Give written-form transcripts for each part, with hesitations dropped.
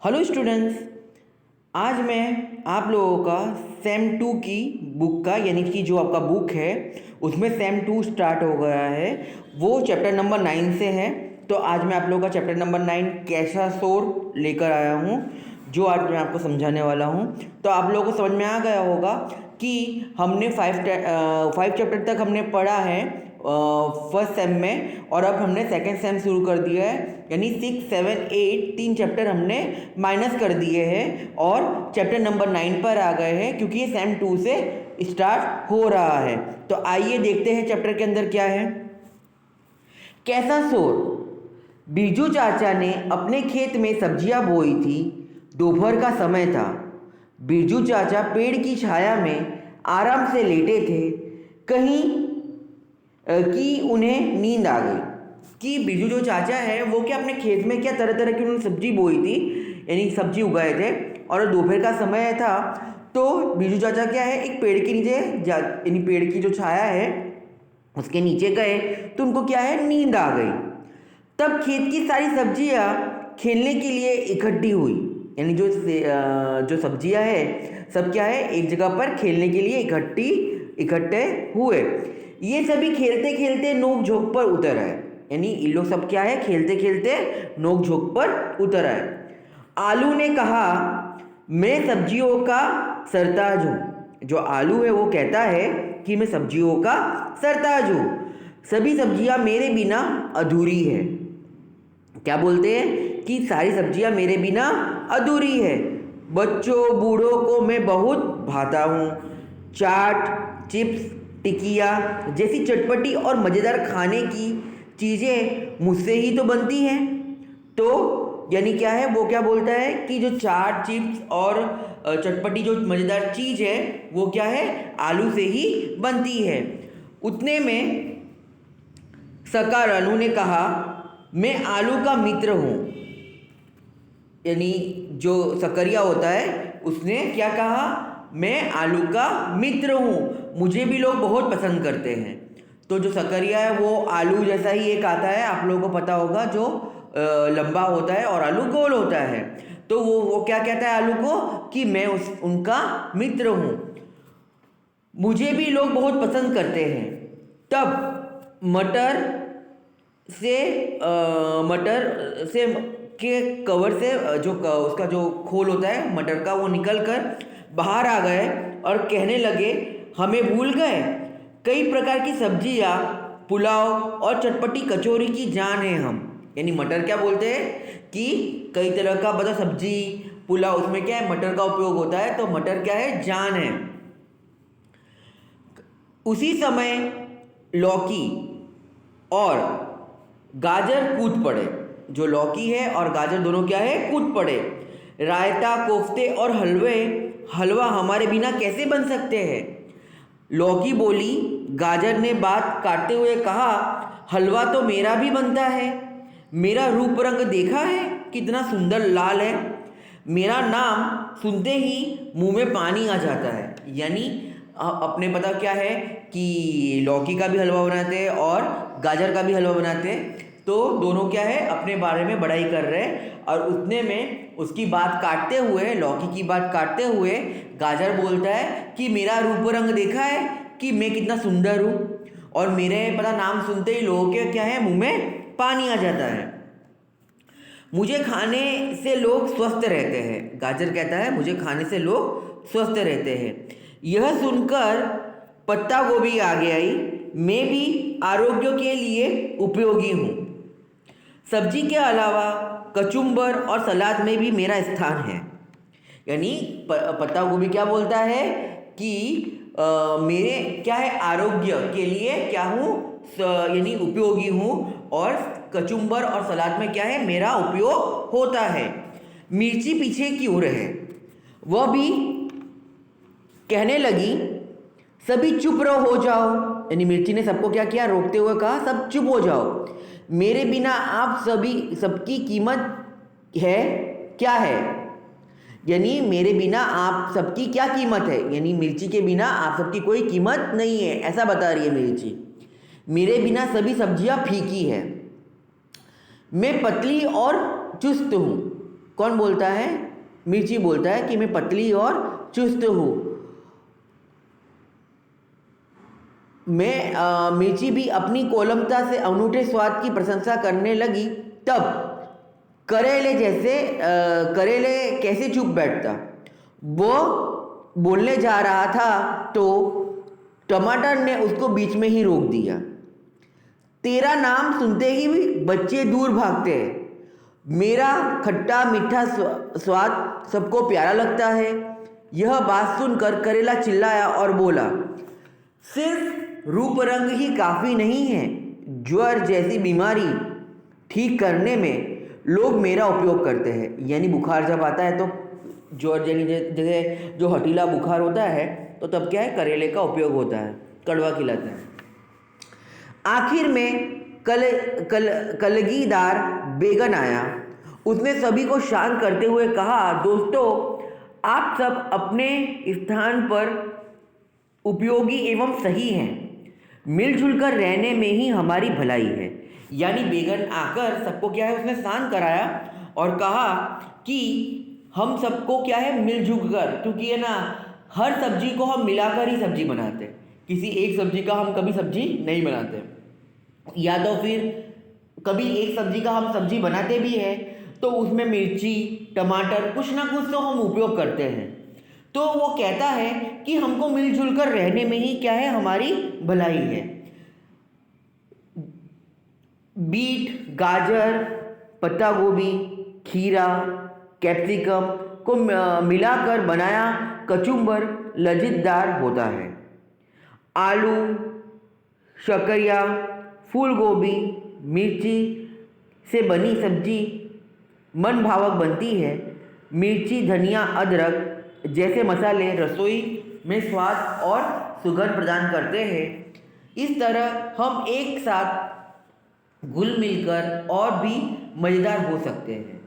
Hello students, आज मैं आप लोगों का सेम 2 की बुक का यानी कि जो आपका बुक है उसमें सेम 2 स्टार्ट हो गया है। वो चैप्टर नंबर 9 से है। तो आज मैं आप लोगों का चैप्टर नंबर 9 कैसा शोर लेकर आया हूँ, जो आज मैं आपको समझाने वाला हूँ। तो आप लोगों को समझ में आ गया होगा कि हमने 5 चैप्टर तक हमने पढ़ा है फर्स्ट सेम में, और अब हमने सेकंड सेम शुरू कर दिया है। यानी 6, 7, 8 3 चैप्टर हमने माइनस कर दिए हैं और चैप्टर नंबर 9 पर आ गए हैं, क्योंकि ये सेम 2 से स्टार्ट हो रहा है। तो आइए देखते हैं चैप्टर के अंदर क्या है। कैसा शोर। बिरजू चाचा ने अपने खेत में सब्जियां बोई थी। दोपहर का समय था। बिरजू चाचा पेड़ की छाया में आराम से लेटे थे। कहीं कि उन्हें नींद आ गई। कि बिरजू जो चाचा है वो क्या अपने खेत में क्या तरह तरह की उन्होंने सब्जी बोई थी, यानी सब्जी उगाए थे, और दोपहर का समय था। तो बिरजू चाचा क्या है, एक पेड़ के नीचे यानी पेड़ की जो छाया है उसके नीचे गए, तो उनको क्या है, नींद आ गई। तब खेत की सारी सब्जियां खेलने के लिए इकट्ठी हुई। यानी जो सब्जियां है सब क्या है, एक जगह पर खेलने के लिए इकट्ठे हुए। ये सभी खेलते खेलते नोक झोंक पर उतर आए। यानी इन लोग सब क्या है, खेलते खेलते नोक झोंक पर उतर आए। आलू ने कहा, मैं सब्जियों का सरताज हूँ। जो आलू है वो कहता है कि मैं सब्जियों का सरताज हूँ। सभी सब्जियां मेरे बिना अधूरी है। क्या बोलते हैं कि सारी सब्जियां मेरे बिना अधूरी है। बच्चों बूढ़ों को मैं बहुत भाता हूँ। चाट, चिप्स, टिकिया जैसी चटपटी और मज़ेदार खाने की चीज़ें मुझसे ही तो बनती हैं। तो यानी क्या है, वो क्या बोलता है कि जो चाट, चिप्स और चटपटी जो मज़ेदार चीज़ है वो क्या है, आलू से ही बनती है। उतने में सका रानू ने कहा, मैं आलू का मित्र हूँ। यानी जो सकरिया होता है उसने क्या कहा, मैं आलू का मित्र हूँ, मुझे भी लोग बहुत पसंद करते हैं। तो जो सकरिया है वो आलू जैसा ही एक आता है, आप लोगों को पता होगा, जो लंबा होता है और आलू गोल होता है। तो वो क्या कहता है आलू को कि मैं उनका मित्र हूँ, मुझे भी लोग बहुत पसंद करते हैं। तब मटर से के कवर से उसका जो खोल होता है मटर का, वो निकल कर बाहर आ गए और कहने लगे, हमें भूल गए। कई प्रकार की सब्जियां, पुलाव और चटपटी कचौरी की जान है हम। यानी मटर क्या बोलते हैं कि कई तरह का बता सब्जी, पुलाव, उसमें क्या है, मटर का उपयोग होता है। तो मटर क्या है, जान है। उसी समय लौकी और गाजर कूद पड़े। जो लौकी है और गाजर दोनों क्या है, कूद पड़े। रायता, कोफ्ते और हलवा हमारे बिना कैसे बन सकते हैं। लौकी बोली। गाजर ने बात काटते हुए कहा, हलवा तो मेरा भी बनता है। मेरा रूप रंग देखा है, कितना सुंदर लाल है। मेरा नाम सुनते ही मुंह में पानी आ जाता है। यानी अपने पता क्या है कि लौकी का भी हलवा बनाते हैं और गाजर का भी हलवा बनाते हैं। तो दोनों क्या है, अपने बारे में बड़ाई कर रहे हैं। और उतने में उसकी बात काटते हुए, लौकी की बात काटते हुए गाजर बोलता है कि मेरा रूप रंग देखा है कि मैं कितना सुंदर हूँ, और मेरे पता नाम सुनते ही लोगों के क्या है, मुंह में पानी आ जाता है। मुझे खाने से लोग स्वस्थ रहते हैं। गाजर कहता है, मुझे खाने से लोग स्वस्थ रहते हैं। यह सुनकर पत्ता गोभी आगे आई। मैं भी आरोग्य के लिए उपयोगी हूँ। सब्जी के अलावा कचुम्बर और सलाद में भी मेरा स्थान है। यानी पत्ता गोभी क्या बोलता है कि मेरे क्या है, आरोग्य के लिए क्या हूँ, यानी उपयोगी हूँ, और कचुम्बर और सलाद में क्या है, मेरा उपयोग होता है। मिर्ची पीछे की ओर है। वह भी कहने लगी, सभी चुप रहो, हो जाओ। यानी मिर्ची ने सबको क्या किया, रोकते हुए कहा, सब चुप हो जाओ। मेरे बिना आप सबकी कीमत है क्या है। यानी मेरे बिना आप सबकी क्या कीमत है, यानी मिर्ची के बिना आप सबकी कोई कीमत नहीं है, ऐसा बता रही है मिर्ची। मेरे बिना सभी सब्जियां फीकी है। मैं पतली और चुस्त हूँ। कौन बोलता है? मिर्ची बोलता है कि मैं पतली और चुस्त हूँ। मिर्ची भी अपनी कोमलता से अनूठे स्वाद की प्रशंसा करने लगी। तब करेले कैसे चुप बैठता? वो बोलने जा रहा था तो टमाटर ने उसको बीच में ही रोक दिया। तेरा नाम सुनते ही भी बच्चे दूर भागते हैं। मेरा खट्टा मीठा स्वाद सबको प्यारा लगता है। यह बात सुनकर करेला चिल्लाया और बोला, सिर्फ रूप रंग ही काफ़ी नहीं है। ज्वर जैसी बीमारी ठीक करने में लोग मेरा उपयोग करते हैं। यानी बुखार जब आता है तो ज्वर जैसे जो हटीला बुखार होता है तो तब क्या है, करेले का उपयोग होता है, कड़वा खिलाता है। आखिर में कलगीदार बैगन आया। उसने सभी को शांत करते हुए कहा, दोस्तों, आप सब अपने स्थान पर उपयोगी एवं सही हैं। मिलजुल कर रहने में ही हमारी भलाई है। यानी बैगन आकर सबको क्या है, उसने शांत कराया और कहा कि हम सबको क्या है, मिलजुल कर, क्योंकि है ना, हर सब्जी को हम मिलाकर ही सब्जी बनाते हैं। किसी एक सब्जी का हम कभी सब्जी नहीं बनाते, या तो फिर कभी एक सब्जी का हम सब्जी बनाते भी हैं तो उसमें मिर्ची टमाटर कुछ ना कुछ तो हम उपयोग करते हैं। तो वो कहता है कि हमको मिलजुल कर रहने में ही क्या है, हमारी भलाई है। बीट, गाजर, पत्ता गोभी, खीरा, कैप्सिकम को मिलाकर बनाया कचुम्बर लजीजदार होता है। आलू, शकरिया, फूल गोभी, मिर्ची से बनी सब्जी मन भावक बनती है। मिर्ची, धनिया, अदरक जैसे मसाले रसोई में स्वाद और सुगंध प्रदान करते हैं। इस तरह हम एक साथ घुल मिलकर और भी मज़ेदार हो सकते हैं।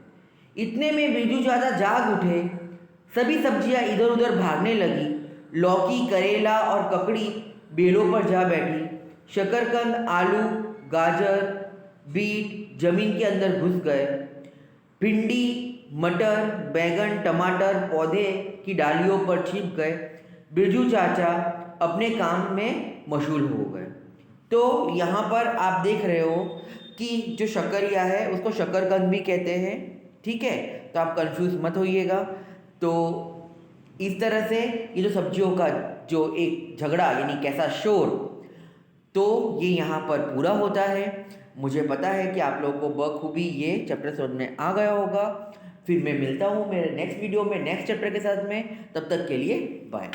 इतने में बिरजू चाचा जाग उठे। सभी सब्जियां इधर उधर भागने लगी। लौकी, करेला और ककड़ी बेलों पर जा बैठी। शकरकंद, आलू, गाजर, बीट जमीन के अंदर घुस गए। भिंडी, मटर, बैगन, टमाटर पौधे की डालियों पर छिप गए। बिरजू चाचा अपने काम में मशगूल हो गए। तो यहाँ पर आप देख रहे हो कि जो शकरिया है उसको शकरकंद भी कहते हैं, ठीक है, तो आप कंफ्यूज मत होइएगा। तो इस तरह से ये जो सब्जियों का जो एक झगड़ा यानी कैसा शोर, तो ये यहाँ पर पूरा होता है। मुझे पता है कि आप लोगों को बखूबी ये चैप्टर समझ में आ गया होगा। फिर मैं मिलता हूँ मेरे नेक्स्ट वीडियो में नेक्स्ट चैप्टर के साथ में। तब तक के लिए बाय।